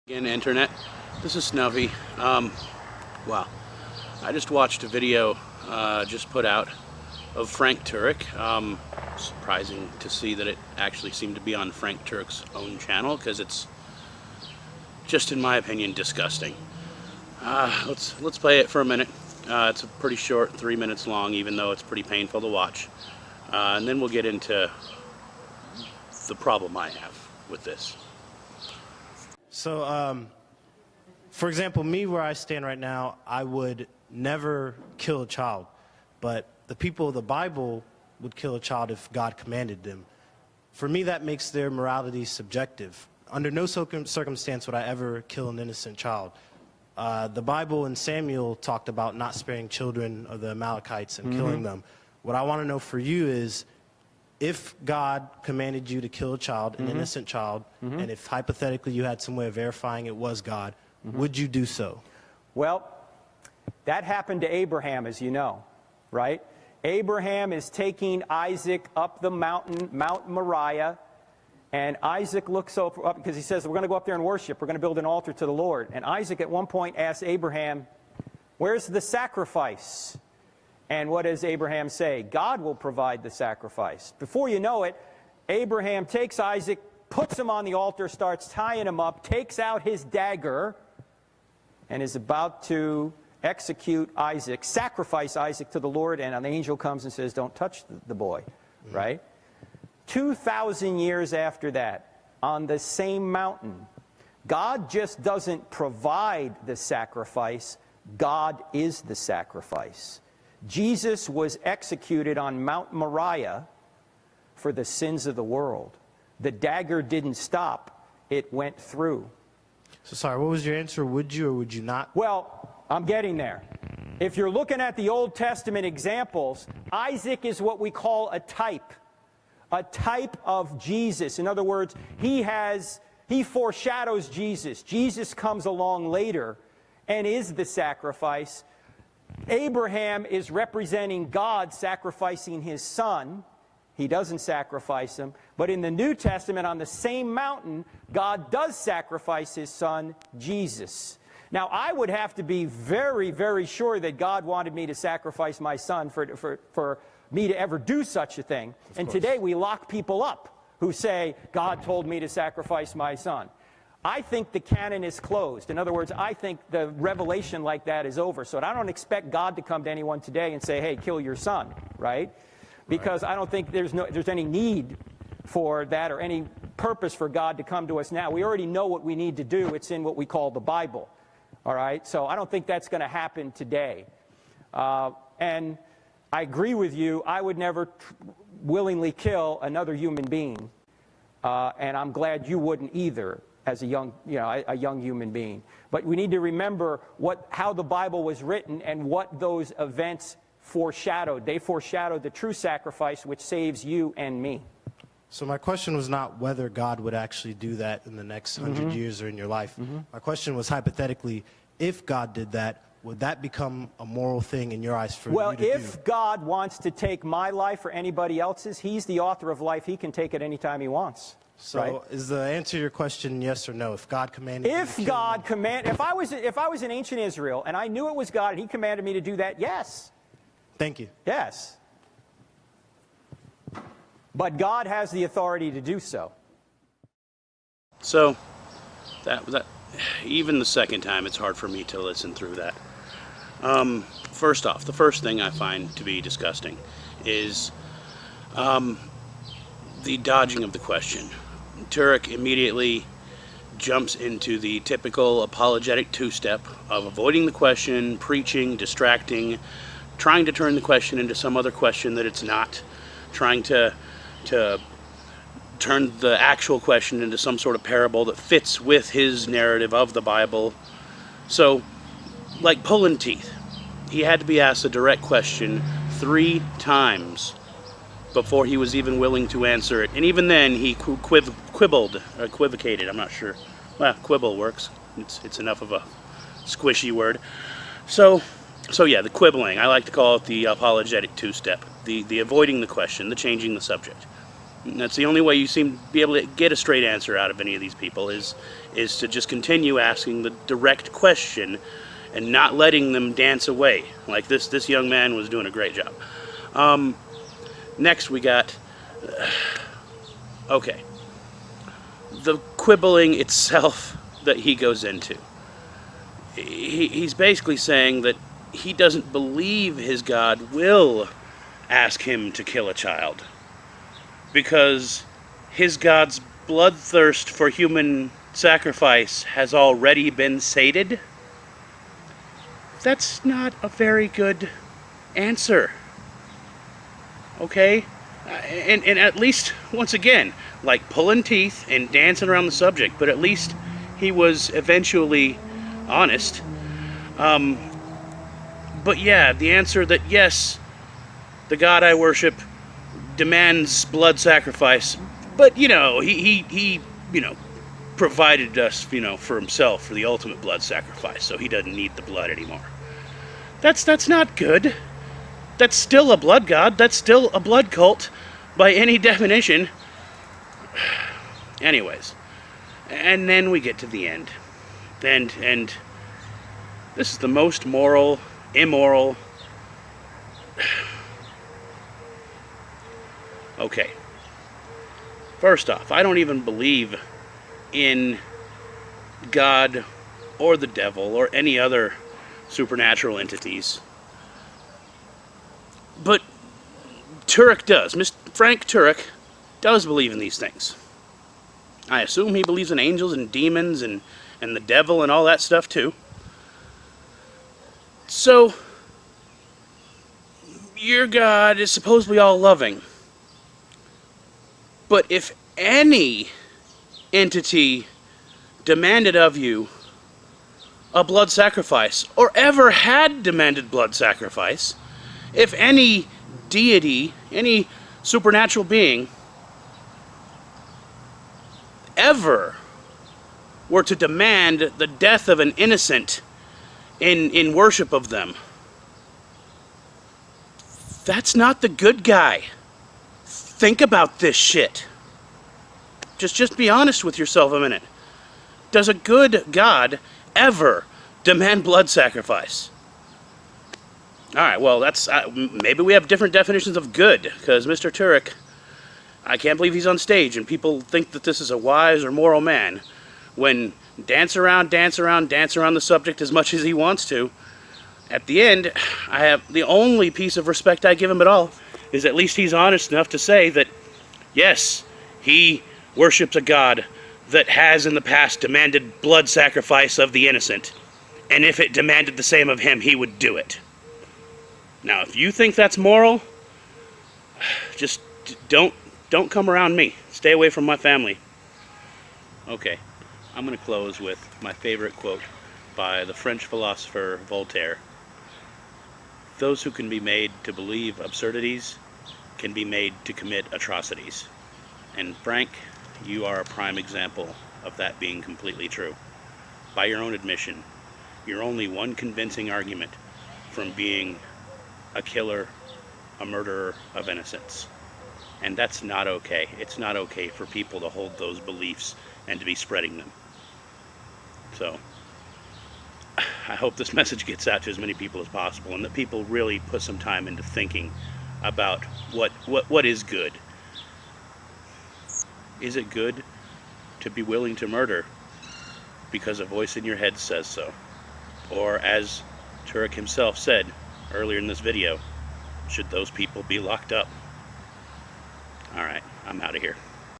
Again, internet. This is Snuffy. Wow. I just watched a video just put out of Frank Turek. Surprising to see that it actually seemed to be on Frank Turek's own channel, because it's just, in my opinion, disgusting. Let's play it for a minute. It's a pretty short, 3 minutes long, even though it's pretty painful to watch. And then we'll get into the problem I have with this. So, for example, me, where I stand right now, I would never kill a child. But the people of the Bible would kill a child if God commanded them. For me, that makes their morality subjective. Under no circumstance would I ever kill an innocent child. The Bible in Samuel talked about not sparing children of the Amalekites and killing them. What I want to know for you is, if God commanded you to kill a child, an innocent child, and if hypothetically you had some way of verifying it was God, would you do so? Well, that happened to Abraham, as you know, right? Abraham is taking Isaac up the mountain, Mount Moriah, and Isaac looks up because he says, we're going to go up there and worship. We're going to build an altar to the Lord. And Isaac at one point asks Abraham, where's the sacrifice? And what does Abraham say? God will provide the sacrifice. Before you know it, Abraham takes Isaac, puts him on the altar, starts tying him up, takes out his dagger, and is about to execute Isaac, sacrifice Isaac to the Lord, and an angel comes and says, don't touch the boy, right? 2,000 years after that, on the same mountain, God just doesn't provide the sacrifice, God is the sacrifice. Jesus was executed on Mount Moriah for the sins of the world. The dagger didn't stop, it went through. So sorry, what was your answer? Would you or would you not? Well, I'm getting there. If you're looking at the Old Testament examples, Isaac is what we call a type of Jesus. In other words, he foreshadows Jesus. Jesus comes along later and is the sacrifice. Abraham is representing God sacrificing his son. He doesn't sacrifice him. But in the New Testament, on the same mountain, God does sacrifice his son, Jesus. Now, I would have to be very, very sure that God wanted me to sacrifice my son for me to ever do such a thing. And today we lock people up who say, God told me to sacrifice my son. I think the canon is closed. In other words, I think the revelation like that is over. So I don't expect God to come to anyone today and say, hey, kill your son, right? Because I don't think there's any need for that or any purpose for God to come to us now. We already know what we need to do. It's in what we call the Bible, all right? So I don't think that's going to happen today. And I agree with you. I would never willingly kill another human being. And I'm glad you wouldn't either, as a young human being. But we need to remember how the Bible was written and what those events foreshadowed. They foreshadowed the true sacrifice which saves you and me. So my question was not whether God would actually do that in the next 100 years or in your life. My question was, hypothetically, if God did that, would that become a moral thing in your eyes for you to do? Well, if God wants to take my life or anybody else's, he's the author of life. He can take it anytime he wants. So right? Is the answer to your question yes or no? If God commanded if I was in ancient Israel and I knew it was God and he commanded me to do that, yes. Thank you. Yes. But God has the authority to do so. So, that even the second time, it's hard for me to listen through that. First off, the first thing I find to be disgusting is the dodging of the question. Turek immediately jumps into the typical apologetic two-step of avoiding the question, preaching, distracting, trying to turn the question into some other question that it's not, trying to turn the actual question into some sort of parable that fits with his narrative of the Bible. So, like pulling teeth, he had to be asked a direct question 3 times before he was even willing to answer it. And even then, he equivocated, I'm not sure. Well, quibble works. It's enough of a squishy word. So yeah, the quibbling. I like to call it the apologetic two-step. The avoiding the question, the changing the subject. And that's the only way you seem to be able to get a straight answer out of any of these people is is to just continue asking the direct question and not letting them dance away. Like this young man was doing a great job. Next we got, okay, the quibbling itself that he goes into. He's basically saying that he doesn't believe his God will ask him to kill a child because his God's bloodthirst for human sacrifice has already been sated. That's not a very good answer. Okay? And at least, once again, like pulling teeth and dancing around the subject, but at least he was eventually honest. But yeah, the answer that yes, the God I worship demands blood sacrifice, but you know, he you know, provided us, you know, for himself for the ultimate blood sacrifice, so he doesn't need the blood anymore. That's not good. That's still a blood god. That's still a blood cult by any definition. Anyways, and then we get to the end. And this is the most moral, immoral. Okay. First off, I don't even believe in God or the devil or any other supernatural entities. But Turek does. Mr. Frank Turek does believe in these things. I assume he believes in angels and demons and the devil and all that stuff too. So, your God is supposedly all loving. But if any entity demanded of you a blood sacrifice, or ever had demanded blood sacrifice, if any deity, any supernatural being, ever were to demand the death of an innocent in worship of them, that's not the good guy. Think about this shit. Just be honest with yourself a minute. Does a good God ever demand blood sacrifice? Alright, well, that's maybe we have different definitions of good, because Mr. Turek, I can't believe he's on stage and people think that this is a wise or moral man when dance around the subject as much as he wants to. At the end, I have the only piece of respect I give him at all is at least he's honest enough to say that, yes, he worships a God that has in the past demanded blood sacrifice of the innocent, and if it demanded the same of him, he would do it. Now, if you think that's moral, just don't come around me. Stay away from my family. Okay, I'm going to close with my favorite quote by the French philosopher Voltaire. Those who can be made to believe absurdities can be made to commit atrocities. And Frank, you are a prime example of that being completely true. By your own admission, you're only one convincing argument from being a killer, a murderer of innocents. And that's not okay. It's not okay for people to hold those beliefs and to be spreading them. So, I hope this message gets out to as many people as possible, and that people really put some time into thinking about what is good. Is it good to be willing to murder because a voice in your head says so? Or as Turek himself said earlier in this video, should those people be locked up? Alright, I'm out of here.